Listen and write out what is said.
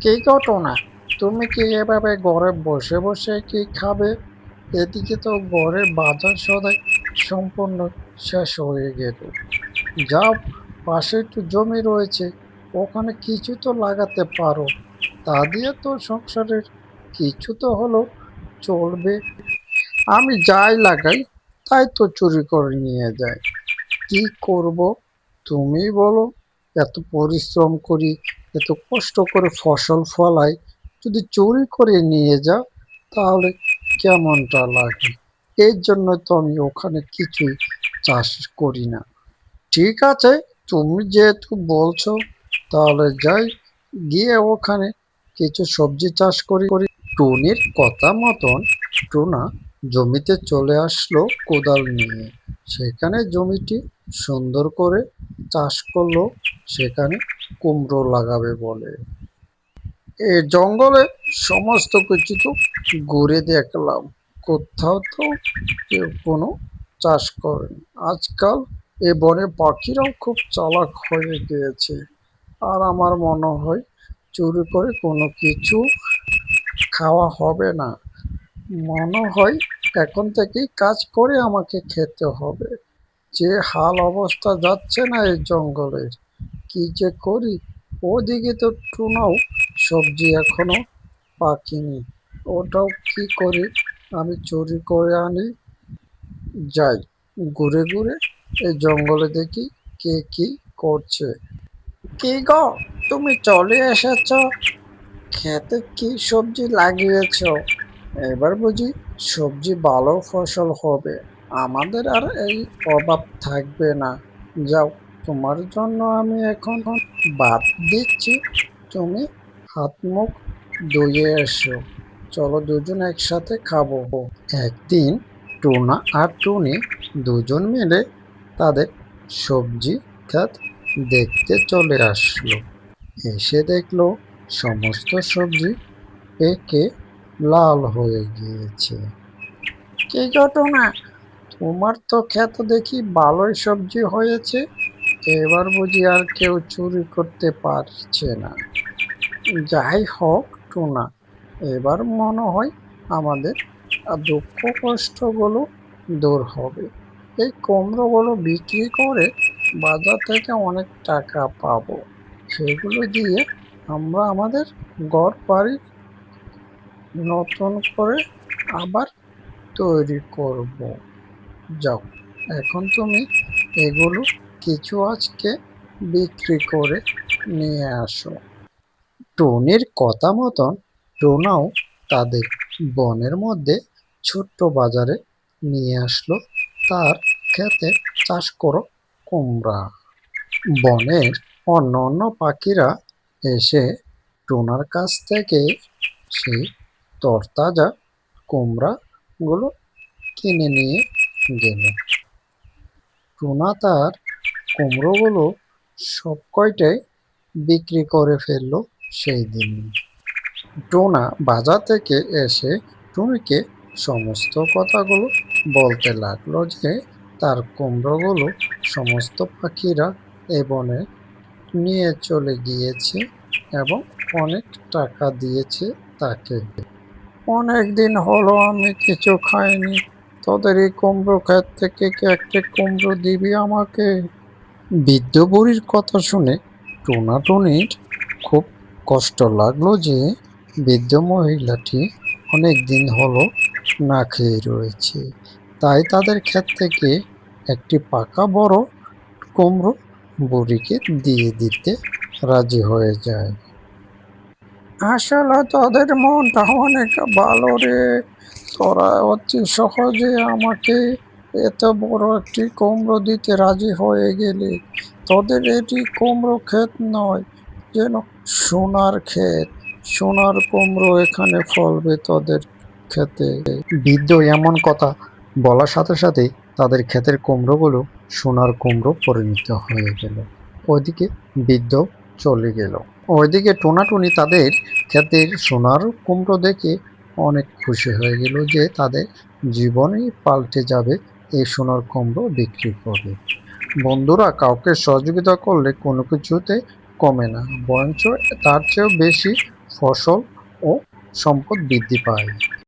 কি ঘটনা? তুমি কি এভাবে ঘরে বসে বসে কি খাবে? এদিকে তো ঘরের বাজার সদাই সম্পূর্ণ শেষ হয়ে গেল। যাও, পাশে একটু জমি রয়েছে, ওখানে কিছু তো লাগাতে পারো। তা দিয়ে তো সংসারের কিছু তো হলো চলবে। আমি যাই লাগাই তাই তো চুরি করে নিয়ে যায়। কি করব তুমি বলো? এত পরিশ্রম করি, এত কষ্ট করে ফসল ফলাই, যদি চুরি করে নিয়ে যাও তাহলে কেমনটা লাগে? এর জন্য তো আমি ওখানে কিছুই চাষ করি না। ঠিক আছে, তুমি যেহেতু বলছো তাহলে যাই, গিয়ে ওখানে কিছু সবজি চাষ করি। টুনির কথা মতন টুনা জমিতে চলে আসলো কোদাল নিয়ে। সেখানে জমিটি সুন্দর করে চাষ করলো, সেখানে কুমড়ো লাগাবে বলে। এই জঙ্গলে সমস্ত কিছু তো ঘুরে দেখলাম, কোথাও তো কেউ কোনো চাষ করেনি। আজকাল এ বনে পাখিরাও খুব চালাক হয়ে গিয়েছে, আর আমার মনে হয় চুরি করে কোনো কিছু খাওয়া হবে না। মনে হয় এখন থেকেই কাজ করে আমাকে খেতে হবে। যে হাল অবস্থা যাচ্ছে না এই জঙ্গলের, কি যে করি। ওদিকে তো টুনাও সবজি এখনো পাকিনি, ওটাও কি করি, আমি চুরি করে আনি। যাই, ঘুরে ঘুরে এই জঙ্গলে দেখি কে কি করছে। কি গো, তুমি চলে এসেছ? খেতে কি সবজি লাগিয়েছো? এবার বুঝি সবজি ভালো ফসল হবে, আমাদের আর এই অভাব থাকবে না। যাও, তোমার জন্য আমি এখন ভাত দিচ্ছি, তুমি হাত মুখ ধুয়ে এসো। চলো দুজন একসাথে খাবো। একদিন টুনা আর টুনি দুজন মিলে তাদের সবজি ক্ষেত দেখতে চলে আসলো। এসে দেখলো সমস্ত সবজি পেকে লাল হয়ে গিয়েছে। কি ঘটনা? তোমার তো ক্ষেত দেখি ভালোই সবজি হয়েছে, এবার বুঝি আর কেউ চুরি করতে পারছে না। যাই হোক টুনা, এবার মনে হয় আমাদের দুঃখ কষ্টগুলো দূর হবে। এই কুমড়োগুলো বিক্রি করে বাজার থেকে অনেক টাকা পাবো, সেগুলো দিয়ে আমরা আমাদের ঘর বাড়ি নতুন করে আবার তৈরি করব। যাও, এখন তুমি এগুলো কিছু আজকে বিক্রি করে নিয়ে আসো। টুনির কথা মতন টোনাও তাদের বনের মধ্যে ছোট্ট বাজারে নিয়ে আসলো তার ক্ষেতে চাষ করো কুমড়া। বনের অন্য অন্য পাখিরা এসে টোনার কাছ থেকে সেই তরতাজা কুমড়া গুলো কিনে নিয়ে গেল। টোনা তার কুমড়োগুলো সব কয়টাই বিক্রি করে ফেললো সেই দিন। টোনা বাজার থেকে এসে টুনিকে সমস্ত কথাগুলো বলতে লাগলো যে তার কুমড়োগুলো সমস্ত পাখিরা এ বনে নিয়ে চলে গিয়েছে এবং অনেক টাকা দিয়েছে তাকে। অনেক দিন হলো আমি কিছু খাইনি, তোদের এই কুমড়ো ক্ষেত থেকে কি একটা কুমড়ো দিবি আমাকে? বৃদ্ধ বুড়ির কথা শুনে টোনাটুনির খুব কষ্ট লাগলো যে বৃদ্ধ মহিলাটি অনেক দিন হলো না খেয়ে রয়েছে। তাই তাদের ক্ষেত থেকে একটি পাকা বড় কুমড়ো বুড়িকে দিয়ে দিতে রাজি হয়ে যায়। আসলে তোদের মনটা অনেক ভালো রে, তোরা অতি সহজে আমাকে এত বড় একটি কুমড়ো দিতে রাজি হয়ে গেলে। তোদের এটি কুমড়ো ক্ষেত নয়, যেন সোনার ক্ষেত। সোনার কুমড়ো এখানে ফলবে তোদের ক্ষেতে। বৃদ্ধ এমন কথা বলার সাথে সাথেই তাদের ক্ষেতের কুমড়োগুলো সোনার কুমড়ো পরিণত হয়ে গেল। ওইদিকে বৃদ্ধ চলে গেল। ওইদিকে টোনাটুনি তাদের ক্ষেতের সোনার কুমড়ো দেখে অনেক খুশি হয়ে গেল যে তাদের জীবনই পাল্টে যাবে এই সোনার কুমড়ো বিক্রি করে। বন্ধুরা, কাউকে সহযোগিতা করলে কোনো কিছুতে কমে না, বরঞ্চ তার চেয়েও বেশি ফসল ও সম্পদ বৃদ্ধি পায়।